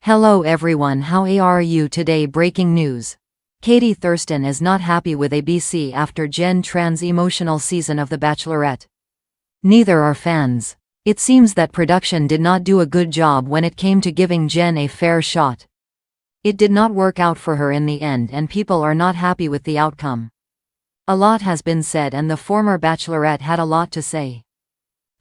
Hello everyone, how are you today? Breaking news. Thurston is not happy with ABC after Jenn Tran's emotional season of The Bachelorette. Neither are fans. It seems that production did not do a good job when it came to giving Jenn a fair shot. It did not work out for her in the end and people are not happy with the outcome. A lot has been said and the former Bachelorette had a lot to say.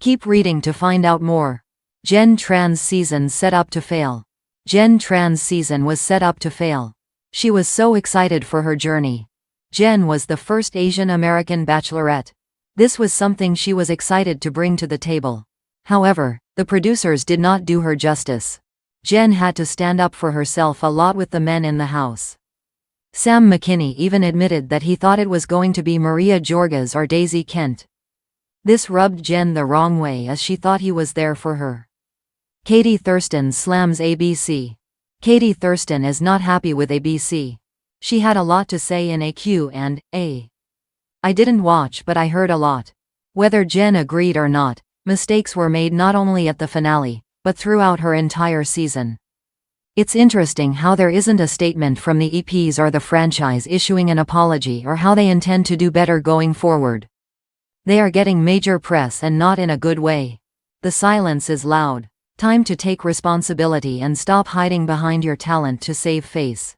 Keep reading to find out more. Jenn Tran's season set up to fail. Jenn Tran's season was set up to fail. She was so excited for her journey. Jenn was the first Asian American Bachelorette. This was something she was excited to bring to the table. However, the producers did not do her justice. Jenn had to stand up for herself a lot with the men in the house. Sam McKinney even admitted that he thought it was going to be Maria Jorges or Daisy Kent. This rubbed Jenn the wrong way as she thought he was there for her. Thurston slams ABC. Thurston is not happy with ABC. She had a lot to say in a Q&A. I didn't watch but I heard a lot. Whether Jenn agreed or not, mistakes were made not only at the finale, but throughout her entire season. It's interesting how there isn't a statement from the EPs or the franchise issuing an apology or how they intend to do better going forward. They are getting major press and not in a good way. The silence is loud. Time to take responsibility and stop hiding behind your talent to save face.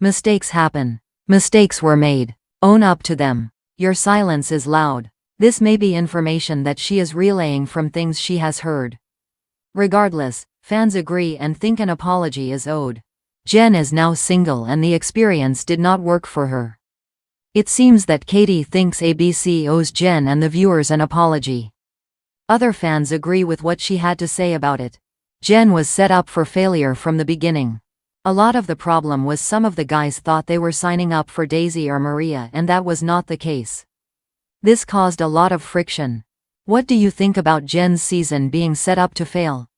Mistakes happen. Mistakes were made. Own up to them. Your silence is loud. This may be information that she is relaying from things she has heard. Regardless, fans agree and think an apology is owed. Jenn is now single and the experience did not work for her. It seems that Katie thinks ABC owes Jenn and the viewers an apology. Other fans agree with what she had to say about it. Jenn was set up for failure from the beginning. A lot of the problem was some of the guys thought they were signing up for Daisy or Maria and that was not the case. This caused a lot of friction. What do you think about Jenn's season being set up to fail?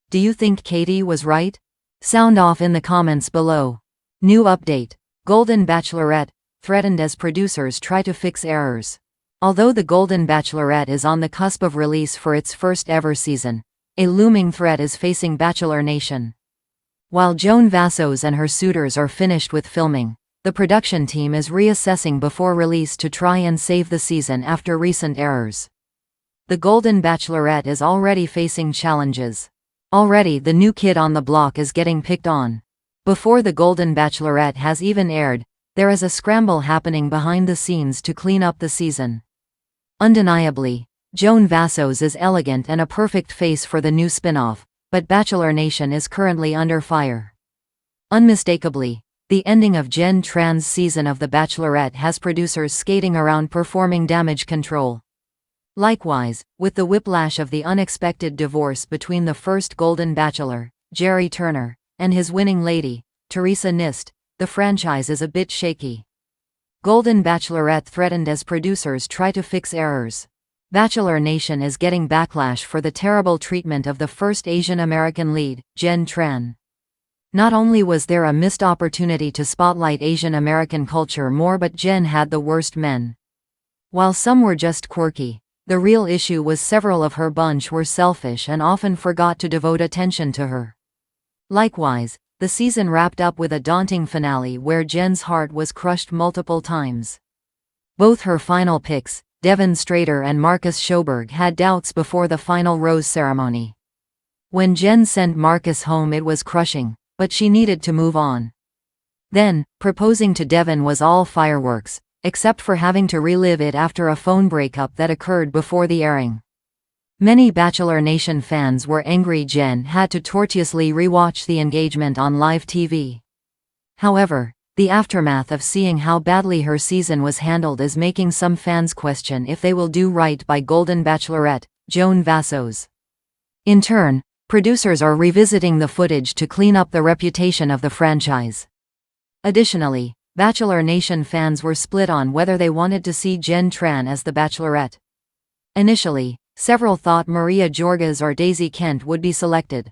Do you think Katie was right? Sound off in the comments below. New update. Golden Bachelorette threatened as producers try to fix errors. Although The Golden Bachelorette is on the cusp of release for its first ever season, a looming threat is facing Bachelor Nation. While Joan Vassos and her suitors are finished with filming, the production team is reassessing before release to try and save the season after recent errors. The Golden Bachelorette is already facing challenges. Already the new kid on the block is getting picked on. Before The Golden Bachelorette has even aired, there is a scramble happening behind the scenes to clean up the season. Undeniably, Joan Vassos is elegant and a perfect face for the new spin-off, but Bachelor Nation is currently under fire. Unmistakably, the ending of Jenn Tran's season of The Bachelorette has producers skating around performing damage control. Likewise, with the whiplash of the unexpected divorce between the first Golden Bachelor, Jerry Turner, and his winning lady, Teresa Nist, the franchise is a bit shaky. Golden Bachelorette threatened as producers try to fix errors. Bachelor Nation is getting backlash for the terrible treatment of the first Asian American lead, Jenn Tran. Not only was there a missed opportunity to spotlight Asian American culture more, but Jenn had the worst men. While some were just quirky, the real issue was several of her bunch were selfish and often forgot to devote attention to her. Likewise, the season wrapped up with a daunting finale where Jenn's heart was crushed multiple times. Both her final picks, Devin Strader and Marcus Sjoberg, had doubts before the final rose ceremony. When Jenn sent Marcus home it was crushing, but she needed to move on. Then, proposing to Devin was all fireworks, except for having to relive it after a phone breakup that occurred before the airing. Many Bachelor Nation fans were angry Jenn had to tortuously rewatch the engagement on live TV. However, the aftermath of seeing how badly her season was handled is making some fans question if they will do right by Golden Bachelorette, Joan Vassos. In turn, producers are revisiting the footage to clean up the reputation of the franchise. Additionally, Bachelor Nation fans were split on whether they wanted to see Jenn Tran as the Bachelorette. Initially, several thought Maria Jorges or Daisy Kent would be selected.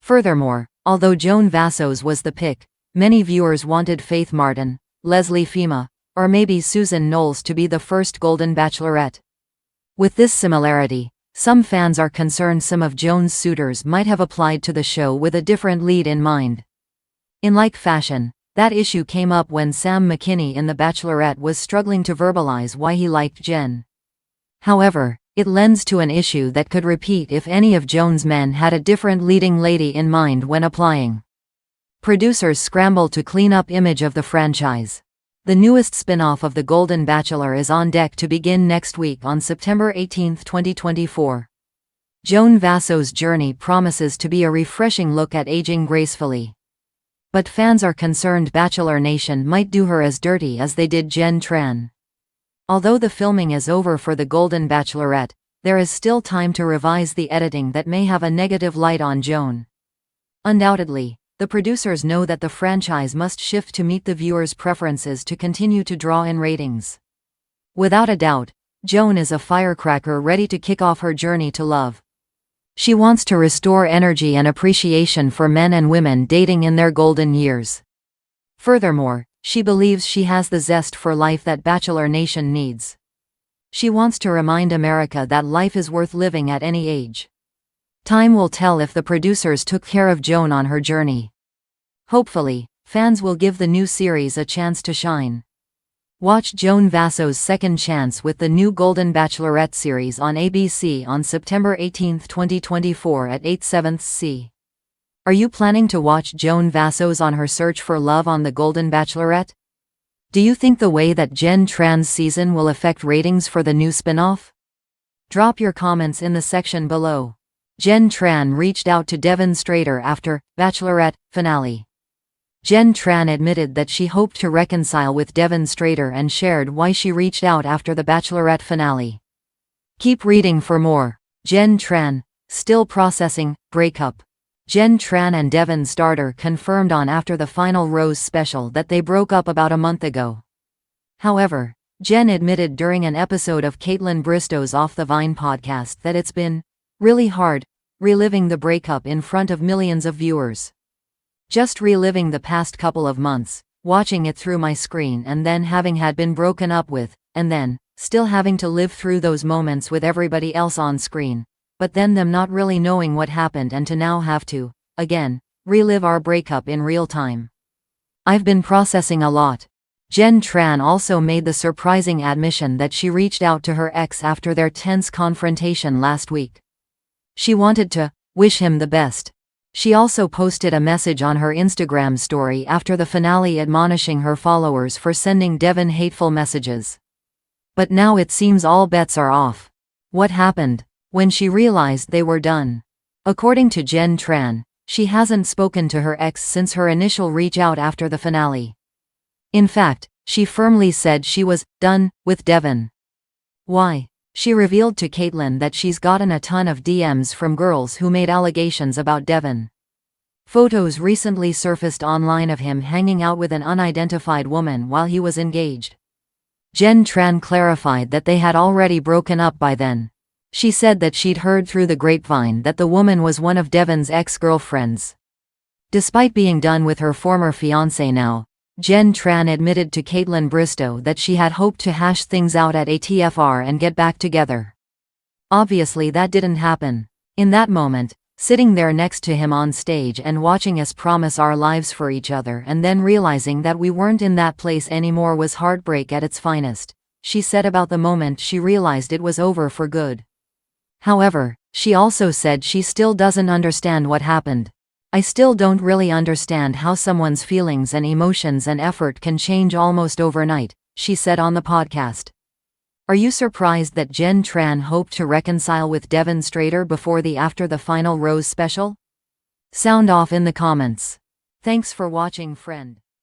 Furthermore, although Joan Vassos was the pick, many viewers wanted Faith Martin, Leslie Fima, or maybe Susan Knowles to be the first Golden Bachelorette. With this similarity, Some fans are concerned some of Joan's suitors might have applied to the show with a different lead in mind. In like fashion, that issue came up when Sam McKinney in The Bachelorette was struggling to verbalize why he liked Jenn. However, it lends to an issue that could repeat if any of Joan's men had a different leading lady in mind when applying. Producers scramble to clean up image of the franchise. The newest spin-off of The Golden Bachelor is on deck to begin next week on September 18, 2024. Joan Vasso's journey promises to be a refreshing look at aging gracefully. But fans are concerned Bachelor Nation might do her as dirty as they did Jenn Tran. Although the filming is over for The Golden Bachelorette, there is still time to revise the editing that may have a negative light on Joan. Undoubtedly, the producers know that the franchise must shift to meet the viewers' preferences to continue to draw in ratings. Without a doubt, Joan is a firecracker ready to kick off her journey to love. She wants to restore energy and appreciation for men and women dating in their golden years. Furthermore, she believes she has the zest for life that Bachelor Nation needs. She wants to remind America that life is worth living at any age. Time will tell if the producers took care of Joan on her journey. Hopefully, fans will give the new series a chance to shine. Watch Joan Vasso's second chance with the new Golden Bachelorette series on ABC on September 18, 2024 at 8/7. Are you planning to watch Joan Vasso's on her search for love on The Golden Bachelorette? Do you think the way that Jenn Tran's season will affect ratings for the new spin-off? Drop your comments in the section below. Jenn Tran reached out to Devin Strader after Bachelorette finale. Jenn Tran admitted that she hoped to reconcile with Devin Strader and shared why she reached out after the Bachelorette finale. Keep reading for more. Jenn Tran, still processing breakup. Jenn Tran and Devin Strader confirmed on After the Final Rose special that they broke up about a month ago. However, Jenn admitted during an episode of Caitlin Bristow's Off the Vine podcast that it's been really hard reliving the breakup in front of millions of viewers. Just reliving the past couple of months, watching it through my screen and then having had been broken up with, and then still having to live through those moments with everybody else on screen, but then them not really knowing what happened and to now have to, again, relive our breakup in real time. I've been processing a lot. Jenn Tran also made the surprising admission that she reached out to her ex after their tense confrontation last week. She wanted to wish him the best. She also posted a message on her Instagram story after the finale admonishing her followers for sending Devin hateful messages. But now it seems all bets are off. What happened when she realized they were done? According to Jenn Tran, she hasn't spoken to her ex since her initial reach out after the finale. In fact, she firmly said she was done with Devin. Why? She revealed to Caitlin that she's gotten a ton of DMs from girls who made allegations about Devin. Photos recently surfaced online of him hanging out with an unidentified woman while he was engaged. Jenn Tran clarified that they had already broken up by then. She said that she'd heard through the grapevine that the woman was one of Devin's ex-girlfriends. Despite being done with her former fiancé now, Jenn Tran admitted to Caitlin Bristow that she had hoped to hash things out at ATFR and get back together. Obviously that didn't happen. In that moment, sitting there next to him on stage and watching us promise our lives for each other and then realizing that we weren't in that place anymore was heartbreak at its finest, she said about the moment she realized it was over for good. However, she also said she still doesn't understand what happened. I still don't really understand how someone's feelings and emotions and effort can change almost overnight, she said on the podcast. Are you surprised that Jenn Tran hoped to reconcile with Devin Strader before the After the Final Rose special? Sound off in the comments. Thanks for watching, friend.